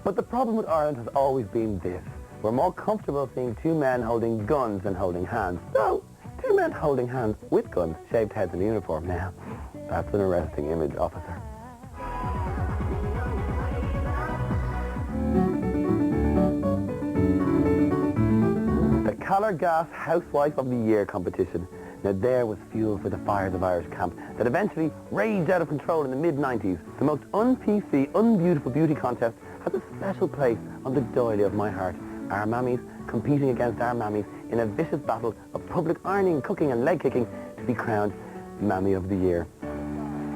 But the problem with Ireland has always been this. We're more comfortable seeing two men holding guns than holding hands. So, two men holding hands with guns, shaved heads and uniform. Now, that's an arresting image, officer. The Callar-Gas Housewife of the Year competition. Now there was fuel for the fires of Irish camp that eventually raged out of control in the mid-90s. The most un-PC, unbeautiful beauty contest has a special place on the doily of my heart. Our mammies competing against our mammies in a vicious battle of public ironing, cooking and leg kicking to be crowned Mammy of the Year.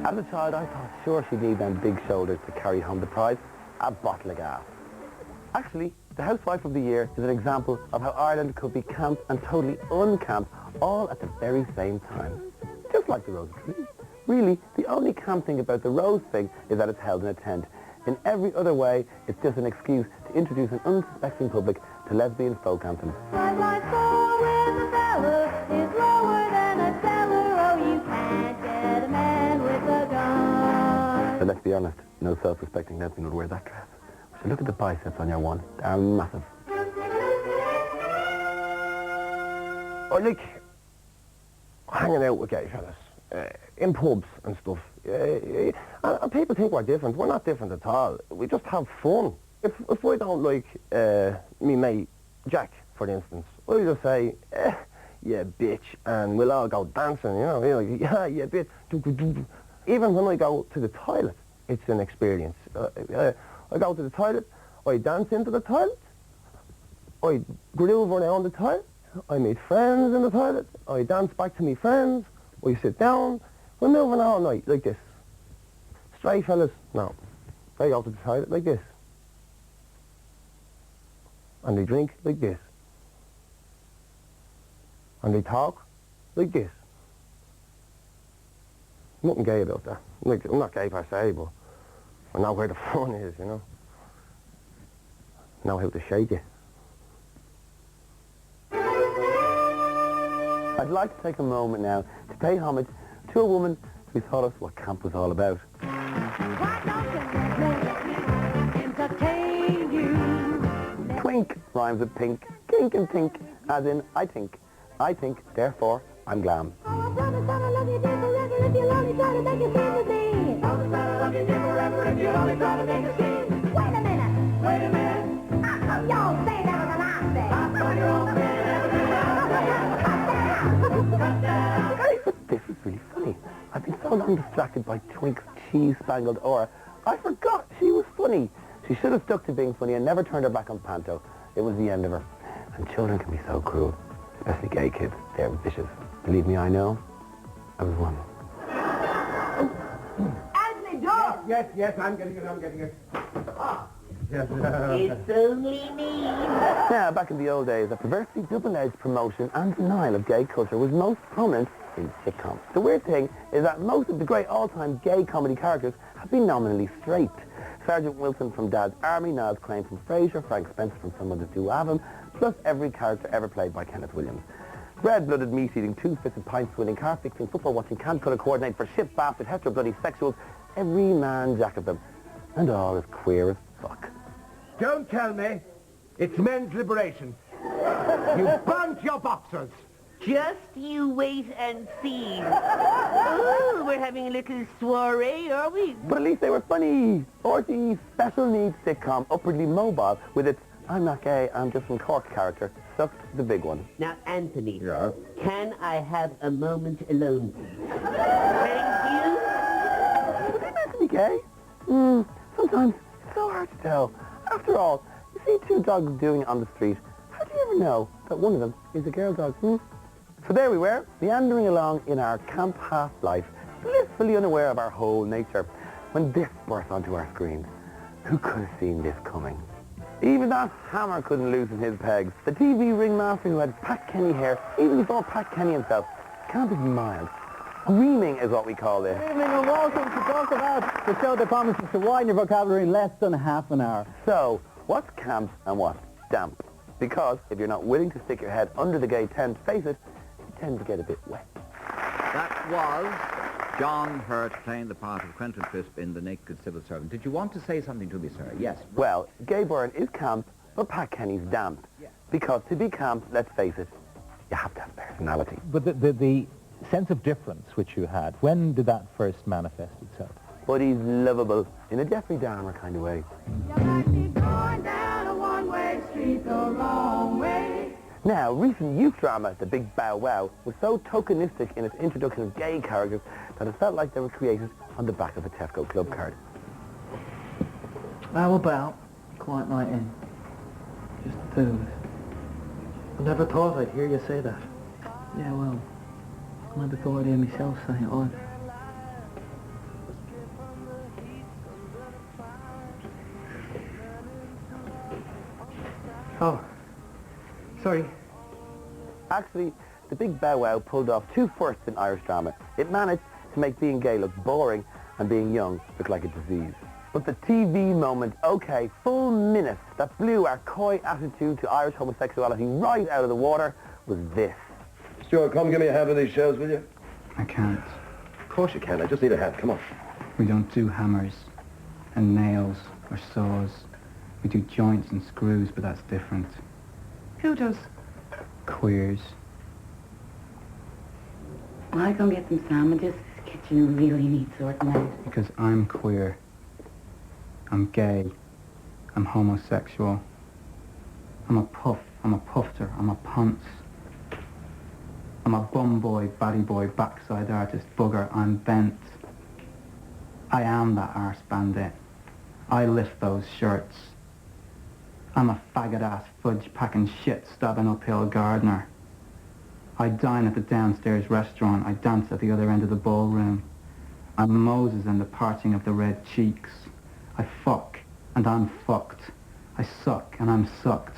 As a child I thought sure she'd need them big shoulders to carry home the prize, a bottle of gas. Actually, the Housewife of the Year is an example of how Ireland could be camp and totally uncamp all at the very same time. Just like the rose tree. Really, the only camp thing about the rose thing is that it's held in a tent. In every other way, it's just an excuse to introduce an unsuspecting public to lesbian folk anthems. My soul with a fella is lower than a cellar. Oh, you can't get a man with a gun. But let's be honest, no self-respecting lesbian would wear that dress. So look at the biceps on your one. They're massive. I like hanging out with gay fellas in pubs and stuff. And people think we're different. We're not different at all. We just have fun. If I don't like me mate Jack, for instance, I'll just say, yeah, bitch, and we'll all go dancing, you know, like, yeah, bitch. Even when I go to the toilet, it's an experience. I go to the toilet, I dance into the toilet, I groove around the toilet, I meet friends in the toilet, I dance back to me friends, I sit down, we're moving all night like this. Straight fellas, no. They go to the toilet like this. And they drink like this. And they talk like this. Nothing gay about that. Like, I'm not gay per se, but I know where the fun is, you know. I know how to shake it. I'd like to take a moment now to pay homage to a woman who taught us what camp was all about. Twink rhymes with pink, kink and tink, as in I think, therefore I'm glam. Wait a minute. How come y'all say that was an I say? On your own Hey, but this is really funny. I've been so long distracted by Twink's cheese-spangled aura, I forgot she was funny. She should have stuck to being funny and never turned her back on Panto. It was the end of her. And children can be so cruel, especially gay kids. They're vicious. Believe me, I know. I was one. Anthony, door! Yes, I'm getting it. Ah. Yes, It's only me. Now, back in the old days, a perversely double-edged promotion and denial of gay culture was most prominent in sitcoms. The weird thing is that most of the great all-time gay comedy characters have been nominally straight. Sergeant Wilson from Dad's Army, Niles Crane from Frasier, Frank Spencer from Some Others Do Have 'Em, plus every character ever played by Kenneth Williams. Red-blooded, meat-eating, two-fisted, pint-swilling, car-fixing, football-watching, can-colour coordinate for shit bastard, hetero-bloody sexuals, every man jack of them, and all as queer as fuck. Don't tell me it's men's liberation. You burnt your boxers. Just you wait and see. Oh, we're having a little soiree, are we? But at least they were funny. Orty's special needs sitcom, upwardly mobile, with its I'm not gay, I'm just from Cork character, sucked the big one. Now, Anthony. Yeah? Can I have a moment alone, please? Thank you. Was he meant to be gay? Sometimes it's so hard to tell. After all, you see two dogs doing it on the street. How do you ever know that one of them is a girl dog? So there we were, meandering along in our camp half-life, blissfully unaware of our whole nature, when this burst onto our screens. Who could have seen this coming? Even that hammer couldn't loosen his pegs. The TV ringmaster who had Pat Kenny hair, even before Pat Kenny himself, can't be mild. Screaming is what we call this. Good evening and welcome to talk about the show that promises to widen your vocabulary in less than half an hour. So, what's camp and what's damp? Because if you're not willing to stick your head under the gay tent, face it, you tend to get a bit wet. That was John Hurt playing the part of Quentin Crisp in The Naked Civil Servant. Did you want to say something to me, sir? Yes. Well, Gay Byrne is camp, but Pat Kenny's damp. Yeah. Because to be camp, let's face it, you have to have personality. But the sense of difference which you had, when did that first manifest itself? But he's lovable in a Jeffrey Dahmer kind of way. You might be going down a one-way street the wrong way. Now, recent youth drama, The Big Bow Wow, was so tokenistic in its introduction of gay characters that it felt like they were created on the back of a Tesco club card. How about quiet night in? Just the two of us. I never thought I'd hear you say that. Yeah, well, I never thought I'd hear myself say it either. Oh, sorry. Actually, The Big Bow Wow pulled off two firsts in Irish drama. It managed to make being gay look boring and being young look like a disease. But the TV moment, okay, full minute, that blew our coy attitude to Irish homosexuality right out of the water was this. Stuart, come give me a half of these shells, will you? I can't. Of course you can. I just need a hat. Come on. We don't do hammers and nails or saws. We do joints and screws, but that's different. Who does? Queers. I go get some sandwiches. This kitchen really needs sorting out. Because I'm queer. I'm gay. I'm homosexual. I'm a puff. I'm a pufter. I'm a punce. I'm a bum boy, baddie boy, backside artist, bugger. I'm bent. I am that arse bandit. I lift those shirts. I'm a faggot-ass fudge-packing shit-stabbing uphill gardener. I dine at the downstairs restaurant. I dance at the other end of the ballroom. I'm Moses in the parting of the red cheeks. I fuck, and I'm fucked. I suck, and I'm sucked.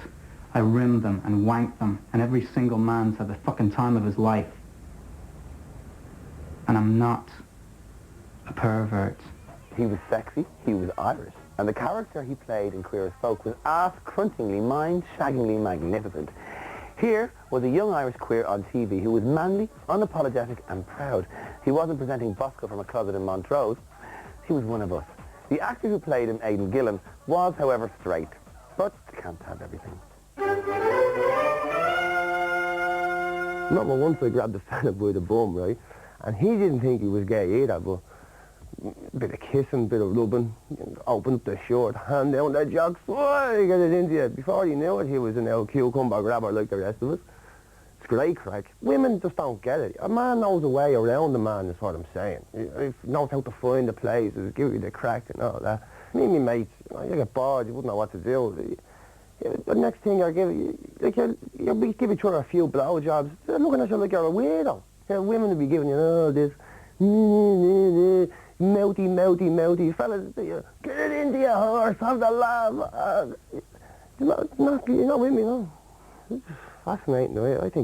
I rim them and wank them, and every single man's had the fucking time of his life. And I'm not a pervert. He was sexy, he was Irish, and the character he played in Queer as Folk was ass-cruntingly, mind-shaggingly magnificent. Here was a young Irish queer on TV who was manly, unapologetic and proud. He wasn't presenting Bosco from a closet in Montrose. He was one of us. The actor who played him, Aidan Gillen, was, however, straight. But you can't have everything. Remember once I grabbed the fella by the bum, right? And he didn't think he was gay either, but a bit of kissing, bit of rubbing, opened up the shirt, hand down the jocks, why, get it into you. Before he knew it, he was an old cucumber grabber like the rest of us. It's great crack. Women just don't get it. A man knows a way around the man, is what I'm saying. He knows how to find the places, give you the crack and all that. Me and my mates, you get bored, you wouldn't know what to do. The next thing you're giving, you'll be giving each other a few blowjobs. They're looking at you like you're a weirdo. Women will be giving you all this mouthy fellas. Get it into your horse, have the love. You know with me, no? It's fascinating, I think.